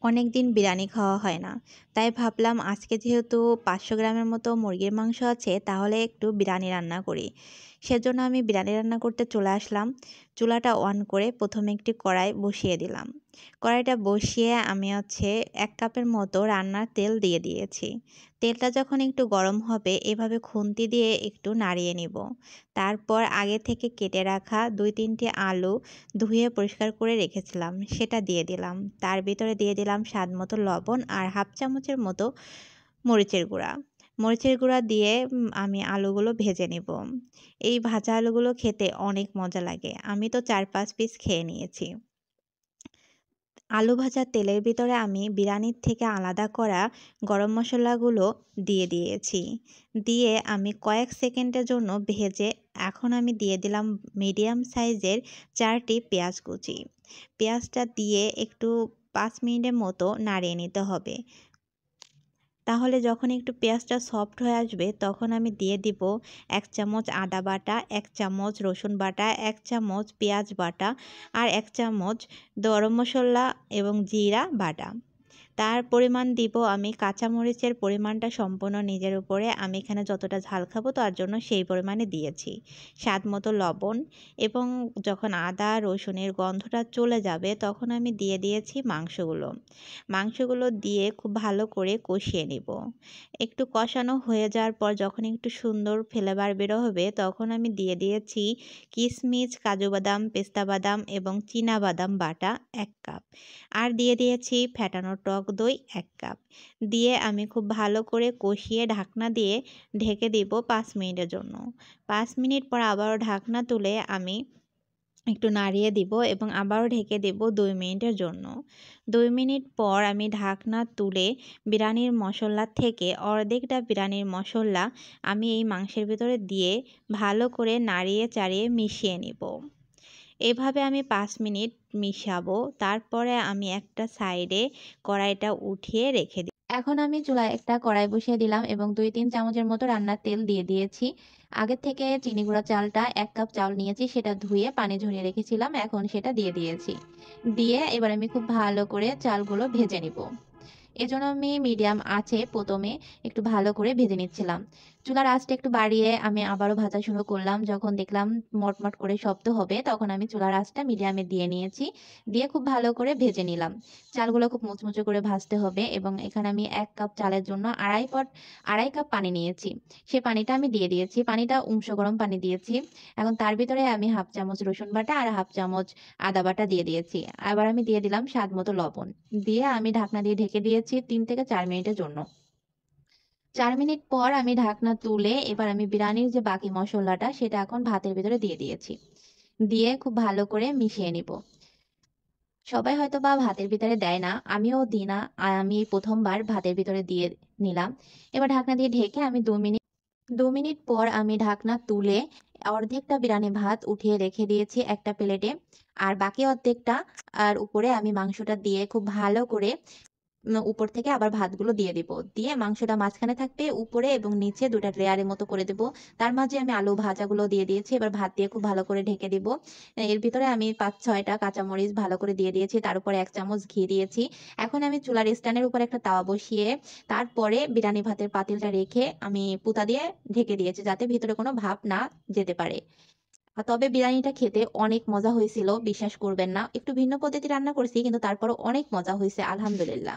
অনেক দিন বিরিয়ানি খাওয়া হয় না, তাই ভাবলাম আজকে যেহেতু 500 গ্রামের মতো মুরগির মাংস আছে, তাহলে একটু বিরিয়ানি রান্না করি। সেজন্য আমি বিরিয়ানি রান্না করতে চলে আসলাম। চুলাটা অন করে প্রথমে একটি কড়াই বসিয়ে দিলাম। কড়াইটা বসিয়ে আমি 1 কাপের মতো রান্নার তেল দিয়ে দিয়েছি। তেলটা যখন একটু গরম হবে, এভাবে খুন্তি দিয়ে একটু নাড়িয়ে নিব। তারপর আগে থেকে কেটে রাখা 2-3টি আলু ধুয়ে পরিষ্কার করে রেখেছিলাম, সেটা দিয়ে দিলাম। তার ভিতরে দিয়ে দিলাম স্বাদ মতো লবণ আর হাফ চামচের মতো মরিচের গুঁড়া। মরিচের গুঁড়া দিয়ে আমি আলুগুলো ভেজে নিব। এই ভাজা আলুগুলো খেতে অনেক মজা লাগে। আমি তো 4-5 পিস খেয়ে নিয়েছি। আলু ভাজা তেলের ভিতরে আমি বিরিয়ানির থেকে আলাদা করা গরম মশলাগুলো দিয়ে দিয়েছি। দিয়ে আমি কয়েক সেকেন্ডের জন্য ভেজে এখন আমি দিয়ে দিলাম মিডিয়াম সাইজের 4টি পেঁয়াজ কুচি। পেঁয়াজটা দিয়ে একটু 5 মিনিটের মতো নাড়িয়ে নিতে হবে। তাহলে যখন একটু পেঁয়াজটা সফট হয়ে আসবে, তখন আমি দিয়ে দিব 1 চামচ আদা বাটা, 1 চামচ রসুন বাটা, 1 চামচ পেঁয়াজ বাটা আর 1 চামচ গরম মশলা এবং জিরা বাটা। তার পরিমাণ দিব আমি কাঁচামরিচের পরিমাণটা সম্পূর্ণ নিজের উপরে। আমি এখানে যতটা ঝাল খাবো তার জন্য সেই পরিমাণে দিয়েছি। স্বাদ মতো লবণ এবং যখন আদা রসুনের গন্ধটা চলে যাবে, তখন আমি দিয়ে দিয়েছি মাংসগুলো। মাংসগুলো দিয়ে খুব ভালো করে কষিয়ে নিব। একটু কষানো হয়ে যাওয়ার পর যখন একটু সুন্দর ফ্লেভার বের হবে, তখন আমি দিয়ে দিয়েছি কিশমিশ, কাজু বাদাম, পেস্তা বাদাম এবং চীনা বাদাম বাটা 1 কাপ। আর দিয়ে দিয়েছি ফ্যাটানো টক দই 1 কাপ। দিয়ে আমি খুব ভালো করে কষিয়ে ঢাকনা দিয়ে ঢেকে দিব 5 মিনিটের জন্য। 5 মিনিট পর আবারও ঢাকনা তুলে আমি একটু নাড়িয়ে দিব এবং আবারও ঢেকে দেব 2 মিনিটের জন্য। 2 মিনিট পর আমি ঢাকনা তুলে বিরিয়ানির মশলা থেকে অর্ধেকটা বিরিয়ানির মশলা আমি এই মাংসের ভিতরে দিয়ে ভালো করে নাড়িয়ে চাড়িয়ে মিশিয়ে নিব। এভাবে আমি 5 মিনিট মিশাবো। তারপরে আমি একটা সাইডে কড়াইটা উঠিয়ে রেখে দিই। এখন আমি চুলায় একটা কড়াই বসিয়ে দিলাম এবং 2-3 চামচের মতো রান্নার তেল দিয়ে দিয়েছি। আগে থেকে চিনি গুঁড়া চালটা 1 কাপ চাল নিয়েছি, সেটা ধুয়ে পানি ঝরিয়ে রেখেছিলাম। এখন সেটা দিয়ে দিয়েছি। দিয়ে এবার আমি খুব ভালো করে চালগুলো ভেজে নিব। এজন্য আমি মিডিয়াম আঁচে প্রথমে একটু ভালো করে ভেজে নিচ্ছিলাম। চুলার আঁচটা একটু বাড়িয়ে আমি আবারও ভাজা শুরু করলাম। যখন দেখলাম মটমট করে শব্দ হবে, তখন আমি চুলার আঁচটা মিডিয়ামে দিয়ে নিয়েছি। দিয়ে খুব ভালো করে ভেজে নিলাম। চালগুলো খুব মুচমুচে করে ভাজতে হবে এবং এখানে আমি 1 কাপ চালের জন্য 2.5 কাপ পানি নিয়েছি। সে পানিটা আমি দিয়ে দিয়েছি। পানিটা গরম পানি দিয়েছি। এখন তার ভিতরে আমি হাফ চামচ রসুন বাটা আর হাফ চামচ আদা বাটা দিয়ে দিয়েছি। আবার আমি দিয়ে দিলাম স্বাদ মতো লবণ। দিয়ে আমি ঢাকনা দিয়ে ঢেকে দিয়েছি 3 থেকে 4 মিনিটের জন্য। 4 মিনিট পর আমি ঢাকনা তুলে এবার আমি বিরিয়ানির যে বাকি মসলাটা সেটা এখন ভাতের ভেতরে দিয়ে দিয়েছি। দিয়ে খুব ভালো করে মিশিয়ে নিব। সবাই হয়তোবা ভাতের ভিতরে দেয় না, আমিও দিই না। আমি এই ১ম বার ভাতের ভিতরে দিয়ে নিলাম। এবার ঢাকনা দিয়ে ঢেকে আমি 2 মিনিট পর আমি ঢাকনা তুলে অর্ধেকটা বিরিয়ানি ভাত উঠিয়ে রেখে দিয়েছি একটা প্লেটে। আর বাকি অর্ধেকটা আর উপরে আমি মাংসটা দিয়ে খুব ভালো করে উপর থেকে আবার ভাতগুলো দিয়ে দিব। দিয়ে মাংসটা মাঝখানে থাকবে, উপরে এবং নিচে ২ টা লেয়ারের মতো করে দেব। তার মাঝে আমি আলু ভাজাগুলো দিয়ে দিয়েছি। এবার ভাত দিয়ে খুব ভালো করে ঢেকে দিব। এর ভিতরে আমি ৫-৬ টা কাঁচামরিচ ভালো করে দিয়ে দিয়েছি। তার উপরে ১ চামচ ঘি দিয়েছি। এখন আমি চুলার স্ট্যান্ডের উপর একটা তাওয়া বসিয়ে তারপরে বিরিয়ানি ভাতের পাতিলটা রেখে আমি পুঁতা দিয়ে ঢেকে দিয়েছি, যাতে ভিতরে কোনো ভাপ না যেতে পারে। তবে বিরিয়ানিটা খেতে অনেক মজা হয়েছিল, বিশ্বাস করবেন না। একটু ভিন্ন পদ্ধতি রান্না করছি, কিন্তু তারপরও অনেক মজা হইছে, আলহামদুলিল্লাহ।